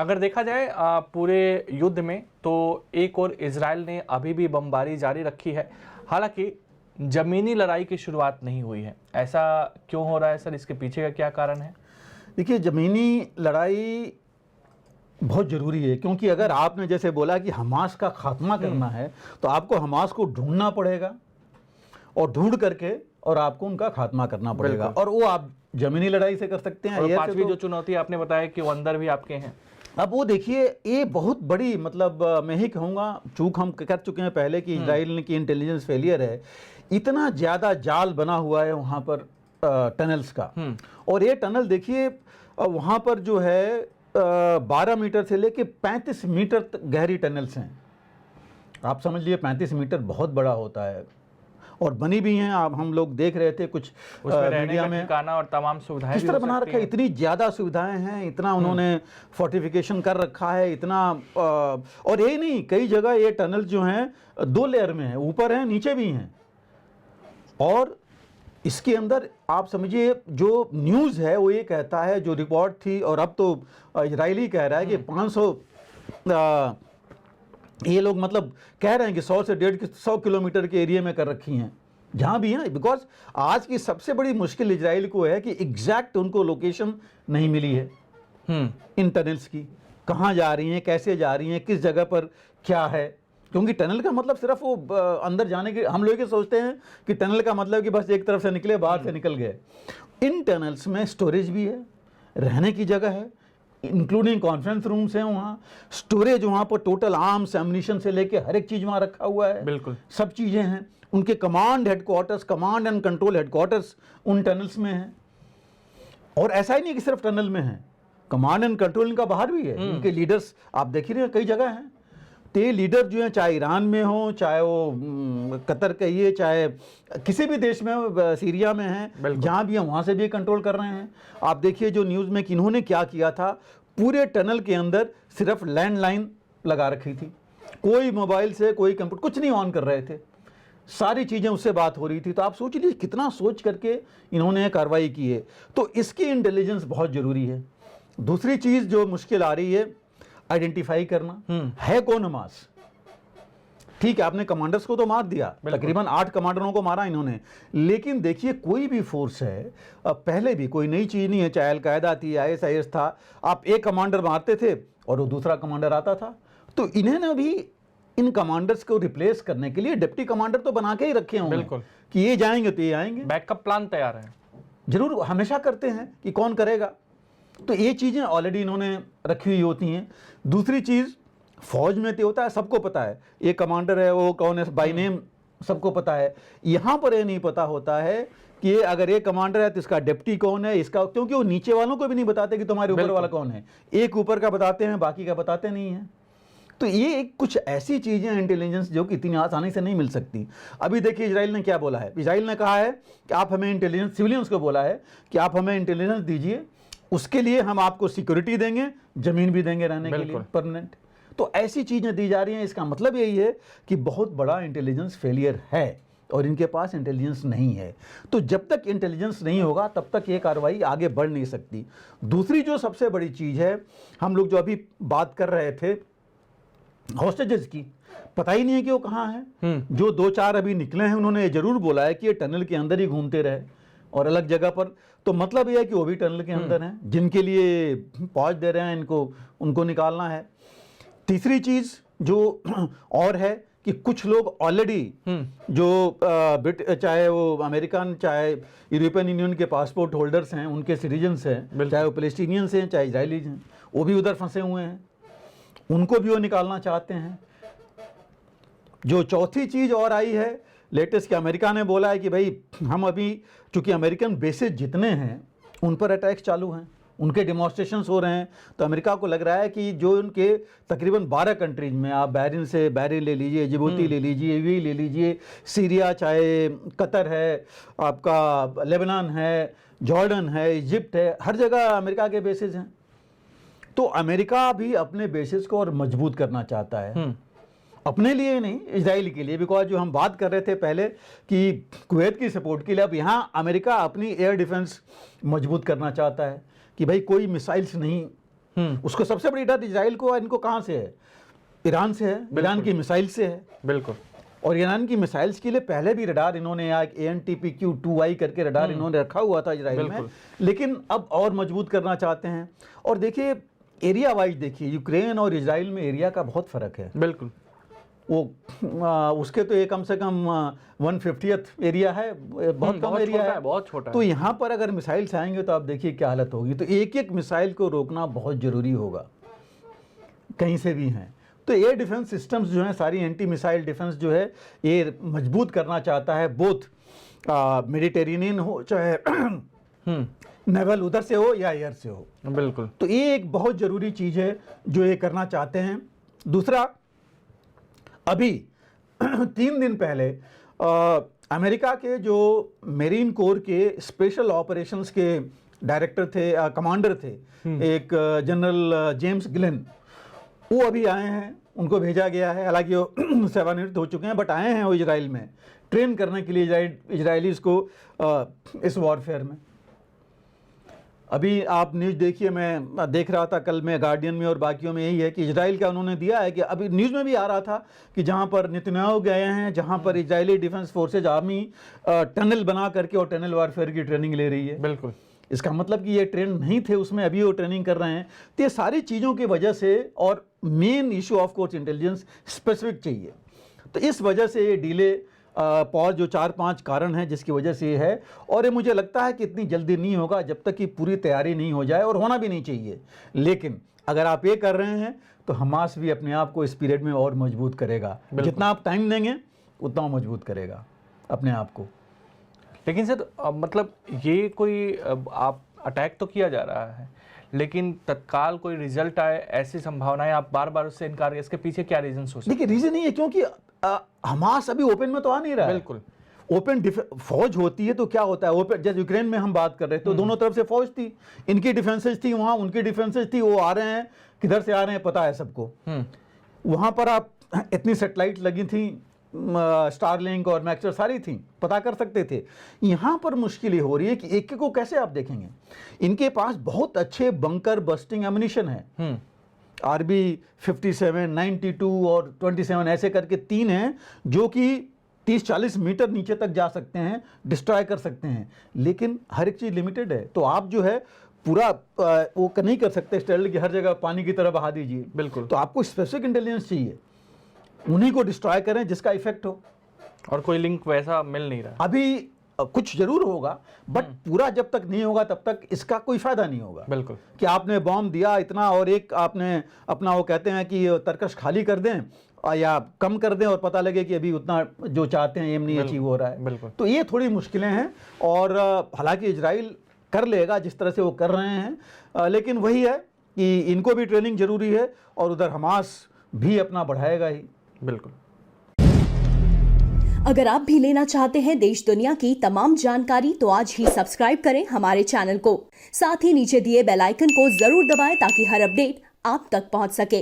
अगर देखा जाए पूरे युद्ध में तो एक और इजराइल ने अभी भी बमबारी जारी रखी है, हालांकि जमीनी लड़ाई की शुरुआत नहीं हुई है। ऐसा क्यों हो रहा है सर, इसके पीछे का क्या कारण है? देखिए, ज़मीनी लड़ाई बहुत ज़रूरी है, क्योंकि अगर आपने जैसे बोला कि हमास का खात्मा करना है तो आपको हमास को ढूंढना पड़ेगा और ढूंढ करके और आपको उनका खात्मा करना पड़ेगा, और वो आप ज़मीनी लड़ाई से कर सकते हैं। और पांचवी जो चुनौती आपने बताया कि वो अंदर भी आपके हैं। अब वो देखिए, ये बहुत बड़ी मतलब मैं ही कहूँगा चूक हम कर चुके हैं पहले कि इजराइल की इंटेलिजेंस फेलियर है। इतना ज़्यादा जाल बना हुआ है वहाँ पर टनल्स का, और ये टनल देखिए वहाँ पर जो है 12 मीटर से लेके 35 मीटर तक गहरी टनल्स हैं। आप समझ लिए 35 मीटर बहुत बड़ा होता है, और बनी भी हैं। आप हम लोग देख रहे थे कुछ मीडिया में ठिकाना और तमाम सुविधाएं किस तरह बना रखा है। इतनी ज़्यादा सुविधाएं हैं, इतना उन्होंने फोर्टिफिकेशन कर रखा है, इतना और ये नहीं, कई जगह ये टनल जो हैं 2 लेयर में है, ऊपर हैं नीचे भी हैं। और इसके अंदर आप समझिए जो न्यूज़ है वो ये कहता है, जो रिपोर्ट थी, और अब तो इजरायली कह रहा है कि 500 ये लोग मतलब कह रहे हैं कि 100 से 150 किलोमीटर के एरिया में कर रखी हैं, जहाँ भी हैं। बिकॉज आज की सबसे बड़ी मुश्किल इजराइल को है कि एग्जैक्ट उनको लोकेशन नहीं मिली है इन टनल्स की, कहाँ जा रही हैं, कैसे जा रही हैं, किस जगह पर क्या है। क्योंकि टनल का मतलब सिर्फ वो अंदर जाने के, हम लोग ये सोचते हैं कि टनल का मतलब कि बस एक तरफ से निकले, बाहर से निकल गए। इन टनल्स में स्टोरेज भी है, रहने की जगह है, इंक्लूडिंग कॉन्फ्रेंस रूम्स हैं वहाँ, स्टोरेज वहाँ पर टोटल आर्म्स एम्युनिशन से लेके हर एक चीज़ वहाँ रखा हुआ है। बिल्कुल सब चीज़ें हैं। उनके command headquarters, command and control headquarters उन टनल्स में हैं। और ऐसा ही नहीं कि सिर्फ टनल में है, कमांड एंड कंट्रोल इनका बाहर भी है। इनके लीडर्स आप देख ही रहे हैं, कई जगह हैं। तो ये लीडर जो हैं, चाहे ईरान में हो, चाहे वो कतर कहिए, चाहे किसी भी देश में हो, सीरिया में हैं, जहाँ भी हैं वहाँ से भी कंट्रोल कर रहे हैं। आप देखिए जो न्यूज़ में कि इन्होंने क्या किया था, पूरे टनल के अंदर सिर्फ लैंडलाइन लगा रखी थी, कोई मोबाइल से कोई कंप्यूटर कुछ नहीं ऑन कर रहे थे, सारी चीज़ें उससे बात हो रही थी। तो आप सोच लीजिए कितना सोच करके इन्होंने कार्रवाई की है। तो इसकी इंटेलिजेंस बहुत ज़रूरी है। दूसरी चीज़ जो मुश्किल आ रही है, आइडेंटिफाई करना है कौन हमास। ठीक है, आपने कमांडर्स को तो मार दिया, तकरीबन 8 कमांडरों को मारा इन्होंने, लेकिन देखिए कोई भी फोर्स है, पहले भी कोई नई चीज़ नहीं है, चाहे अलकायदा थी, ISIS था, आप एक कमांडर मारते थे और वो दूसरा कमांडर आता था। तो इन्होंने भी इन कमांडर्स को रिप्लेस करने के लिए डिप्टी कमांडर तो बना के ही रखे होंगे कि ये जाएंगे तो ये आएंगे, बैकअप प्लान तैयार है। जरूर हमेशा करते हैं कि कौन करेगा, तो ये चीज़ें ऑलरेडी इन्होंने रखी हुई होती हैं। दूसरी चीज़, फौज में तो होता है, सबको पता है ये कमांडर है, वो कौन है, बाय नेम सबको पता है। यहाँ पर ये नहीं पता होता है कि ये अगर ये कमांडर है तो इसका डिप्टी कौन है, इसका, क्योंकि वो नीचे वालों को भी नहीं बताते कि तुम्हारे ऊपर वाला कौन है। एक ऊपर का बताते हैं, बाकी का बताते नहीं हैं। तो ये कुछ ऐसी चीज़ें इंटेलिजेंस जो कि इतनी आसानी से नहीं मिल सकती। अभी देखिए इजराइल ने क्या बोला है, इजराइल ने कहा है कि आप हमें इंटेलिजेंस, सिविलियंस को बोला है कि आप हमें इंटेलिजेंस दीजिए, उसके लिए हम आपको सिक्योरिटी देंगे, ज़मीन भी देंगे रहने के लिए परमानेंट। तो ऐसी चीज़ें दी जा रही हैं। इसका मतलब यही है कि बहुत बड़ा इंटेलिजेंस फेलियर है और इनके पास इंटेलिजेंस नहीं है। तो जब तक इंटेलिजेंस नहीं होगा तब तक ये कार्रवाई आगे बढ़ नहीं सकती। दूसरी जो सबसे बड़ी चीज़ है, हम लोग जो अभी बात कर रहे थे हॉस्टेजेस की, पता ही नहीं है कि वो कहाँ हैं। जो 2-4 अभी निकले हैं, उन्होंने जरूर बोला है कि ये टनल के अंदर ही घूमते रहे और अलग जगह पर। तो मतलब यह है कि वो भी टनल के अंदर हैं, जिनके लिए पहुँच दे रहे हैं, इनको उनको निकालना है। तीसरी चीज़ जो और है कि कुछ लोग ऑलरेडी जो चाहे वो अमेरिकन, चाहे यूरोपियन यूनियन के पासपोर्ट होल्डर्स हैं, उनके सिटीजन्स हैं, चाहे वो पैलेस्टीनियंस हैं, चाहे इजरायलीज हैं, वो भी उधर फंसे हुए हैं, उनको भी वो निकालना चाहते हैं। जो चौथी चीज़ और आई है लेटेस्ट, कि अमेरिका ने बोला है कि भाई हम अभी, चूँकि अमेरिकन बेसिस जितने हैं उन पर अटैक्स चालू हैं, उनके डिमॉन्स्ट्रेशंस हो रहे हैं। तो अमेरिका को लग रहा है कि जो उनके तकरीबन 12 कंट्रीज में, आप बहरीन से बहरीन ले लीजिए, जिबूती ले लीजिए, यूएई ले लीजिए, सीरिया, चाहे कतर है, आपका लेबनान है, जॉर्डन है, इजिप्ट है, हर जगह अमेरिका के बेसिस हैं। तो अमेरिका भी अपने बेसिस को और मजबूत करना चाहता है, अपने लिए नहीं, इजराइल के लिए। बिकॉज जो हम बात कर रहे थे पहले कि कुवैत की सपोर्ट के लिए, अब यहाँ अमेरिका अपनी एयर डिफेंस मजबूत करना चाहता है कि भाई कोई मिसाइल्स नहीं उसको सबसे बड़ी डर इजराइल को इनको कहाँ से है? ईरान से है, ईरान की मिसाइल से है। बिल्कुल। और ईरान की मिसाइल्स के लिए पहले भी रडार इन्होंने एक ANTPQ-2I करके रडार इन्होंने रखा हुआ था इजराइल में, लेकिन अब और मजबूत करना चाहते हैं। और देखिए एरिया वाइज देखिए, यूक्रेन और इजराइल में एरिया का बहुत फर्क है। बिल्कुल। वो उसके तो ये कम से कम 1/50th एरिया है, बहुत कम एरिया है, बहुत छोटा है। तो यहाँ पर अगर मिसाइल्स आएंगे तो आप देखिए क्या हालत होगी। तो एक एक मिसाइल को रोकना बहुत ज़रूरी होगा, कहीं से भी हैं। तो एयर डिफेंस सिस्टम्स जो हैं, सारी एंटी मिसाइल डिफेंस जो है ये मजबूत करना चाहता है, बोथ मेडिटेरेनियन हो चाहे नेवल उधर से हो या एयर से हो। बिल्कुल। तो ये एक बहुत ज़रूरी चीज़ है जो ये करना चाहते हैं। दूसरा, अभी 3 दिन पहले अमेरिका के जो मेरीन कोर के स्पेशल ऑपरेशंस के डायरेक्टर थे, कमांडर थे, एक जनरल जेम्स गिलेन, वो अभी आए हैं, उनको भेजा गया है। हालांकि वो सेवानिवृत्त हो चुके हैं, बट आए हैं वो इजराइल में ट्रेन करने के लिए इजरायलीज़ को इस वॉरफेयर में। अभी आप न्यूज़ देखिए, मैं देख रहा था कल में गार्डियन में और बाकियों में, यही है कि इजराइल का उन्होंने दिया है कि अभी न्यूज़ में भी आ रहा था कि जहां पर नेतन्याहू गए हैं, जहां पर Israeli defence forces army tunnel बना करके और टनल वारफेयर की ट्रेनिंग ले रही है। बिल्कुल। इसका मतलब कि ये ट्रेन नहीं थे उसमें, अभी वो ट्रेनिंग कर रहे हैं। तो ये सारी चीज़ों की वजह से, और main issue of course intelligence specific चाहिए, तो इस वजह से ये डिले पॉज जो 4-5 कारण हैं जिसकी वजह से ये है। और ये मुझे लगता है कि इतनी जल्दी नहीं होगा जब तक कि पूरी तैयारी नहीं हो जाए, और होना भी नहीं चाहिए। लेकिन अगर आप ये कर रहे हैं तो हमास भी अपने आप को इस पीरियड में और मजबूत करेगा। जितना आप टाइम देंगे उतना वो मजबूत करेगा अपने आप को। लेकिन सर मतलब ये कोई आप अटैक तो किया जा रहा है, लेकिन तत्काल कोई रिजल्ट आए ऐसी संभावनाएं, आप बार बार उससे इनकार, इसके पीछे क्या रीजन हो सकते हैं? देखिए रीजन नहीं है, क्योंकि हमास अभी ओपन में तो आ नहीं रहा है। बिल्कुल। ओपन फौज होती है तो क्या होता है, ओपन जैसे यूक्रेन में हम बात कर रहे थे तो दोनों तरफ से फौज थी, इनकी डिफेंसेज थी, वहां उनकी डिफेंसेज थी, वो आ रहे हैं, किधर से आ रहे हैं पता है सबको। वहां पर आप इतनी सेटेलाइट लगी थी, स्टारलिंक और मैक्सर सारी थी, पता कर सकते थे। यहाँ पर मुश्किल ये हो रही है कि एक एक को कैसे आप देखेंगे। इनके पास बहुत अच्छे बंकर बस्टिंग एमुनिशन है, RB 57, 92 और 27 ऐसे करके 3 हैं जो कि 30-40 मीटर नीचे तक जा सकते हैं, डिस्ट्रॉय कर सकते हैं। लेकिन हर एक चीज़ लिमिटेड है, तो आप जो है पूरा वो नहीं कर सकते स्टेल की हर जगह पानी की तरह बहा दीजिए। बिल्कुल। तो आपको स्पेसिफिक इंटेलिजेंस चाहिए, उन्हीं को डिस्ट्रॉय करें जिसका इफेक्ट हो। और कोई लिंक वैसा मिल नहीं रहा अभी कुछ जरूर होगा, बट पूरा जब तक नहीं होगा तब तक इसका कोई फायदा नहीं होगा। बिल्कुल। कि आपने बॉम्ब दिया इतना और एक आपने अपना वो कहते हैं कि तरकश खाली कर दें या कम कर दें और पता लगे कि अभी उतना जो चाहते हैं एम नहीं अचीव हो रहा है। बिल्कुल। तो ये थोड़ी मुश्किलें हैं, और हालांकि इजराइल कर लेगा जिस तरह से वो कर रहे हैं, लेकिन वही है कि इनको भी ट्रेनिंग जरूरी है और उधर हमास भी अपना बढ़ाएगा ही। बिल्कुल। अगर आप भी लेना चाहते हैं देश दुनिया की तमाम जानकारी तो आज ही सब्सक्राइब करें हमारे चैनल को। साथ ही नीचे दिए बेल आइकन को जरूर दबाएं ताकि हर अपडेट आप तक पहुंच सके।